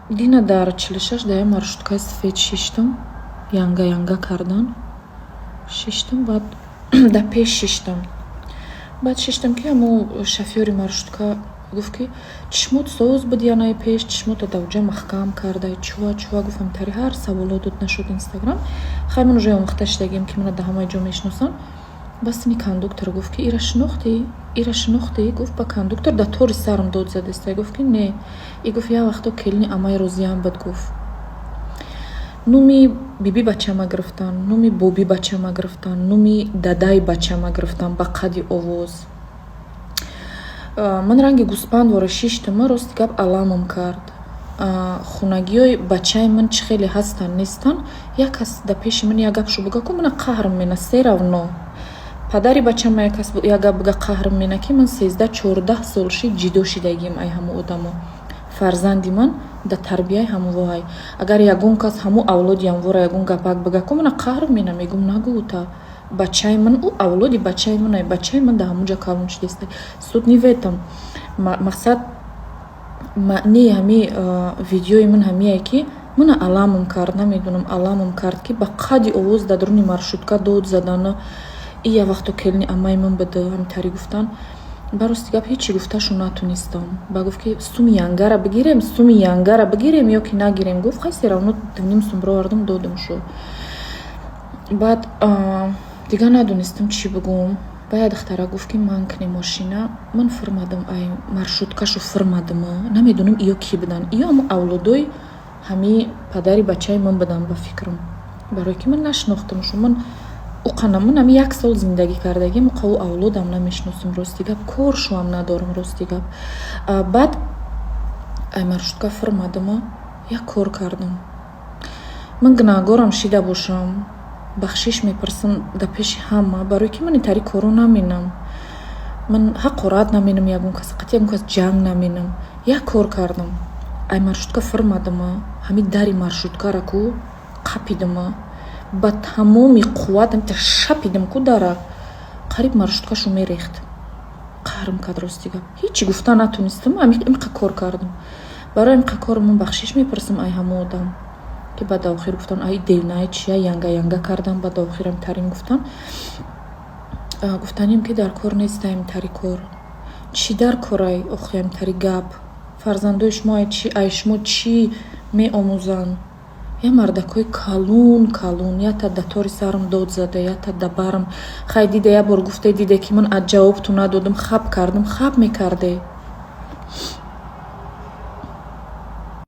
Дина дар 46 дая маршруткаи сфед шиштум, янга кардан шиштум, баъд да пеш шиштум. Баъд шиштум ки ҳамун шофёри маршрутка гуфт ки чишмот соз буд яна пеш, чишмота давҷа маҳкам карда, чува гуфтам тари ҳар саволот дод нашуд инстаграм. Хайр ман уже омӯхта шудагем ки мана да ҳамаи ҷо мешиносам. Бас ини кондуктор гуфт ки ира шинохтӣ? Гуфт ба кондуктор да тори сарам дод задеста. Гуфт ки не. И гуфт я вақто келини амаи розиям буд. Гуфт нуми биби бачама гирифтан, нуми боби бачама гирифтан, нуми дадаи бачама гирифтан ба қади овоз. Ман ранги гӯспанд вора шиштума рости гап аламам кард. Хунагиёи бачаи ман чӣ хеле ҳастан нестан. Як кас да пеши ман як гапшо буга ку мана қаҳрам мена серавно. Падари бачама як кас як гап буга қаҳрам мена ки ман 13-14 солши ҷидо шидагим ай ҳамун одамо. Фарзанди ман да тарбияи ҳамун воҳай. Агар ягон кас ҳамун авлодиам вора ягон гапак буга ку мана қаҳрам мена мегум нагӯ та бачаи ман ӯ авлоди бачаи ман, бачаи ман да ҳамун ҷа калон шидеста. Суд не в этом. Мақсад маънии ҳами видеои ман ҳамие ки мана аламам кард, намедунам аламам кард ки ба қади овоз да дуруни маршрутка дод задана. И я вақто келини амаи ман буда ҳамтари гуфтан. Ба рости гап ҳечи гуфташу натунистам. Ба гуфт ки суми янгара бигирем ё ки нагирем. Гуфт хайси равно 2 сум бировардам додам шо. Баъд дига надонистам чӣ бугум. Ба як духтара гуфт ки манкни мошина ман фурмадам ай маршруткашу фурмадама. Намедунам иё ки будан. Иё ҳамун авлодои ҳами падари бачаи ман будан ба фикрам. Барои ки ман нашинохтамшу. Ман уқана ман ҳами 1 сол зиндагӣ кардагим уқаву авлодам намешиносам рости гап. Коршуам надорам рости гап. Баъд ай маршрутка фурмадама як кор кардам. Ман гунаҳгорам шида бошам. Бахшиш мепарсам да пеши ҳама, барои ки ман ин тари коро наменам. Ман ҳақорат наменам ягон кас, қати ягон кас ҷанг наменам. Як кор кардам. Ай маршрутка фурмадама, ҳами дари маршруткара ку қапидама. Ба тамоми қувватам шапидам ку дара. Қариб маршруткашу мерехт. Қаҳрам кард рости гап. Ҳечи гуфта натунистам, имқа кор кардам. Барои имқа кор ман бахшиш мепарсам ай ҳамон одам. Ки баъд охир гуфтан ай девнаи чия янга кардам. Баъд охирам тарин гуфтан. Гуфтаним ки дар кор нестаим тари кор. Чӣ дар корай охиям тари гап. Фарзандои шумо ай шумо чӣ меомӯзанд. Я мардакои калун я та да тори сарам дод зада, я та да барам. Хай дида я бор гуфте диде ки ман аз ҷавоб ту надодам, хаб кардам, хаб мекарде.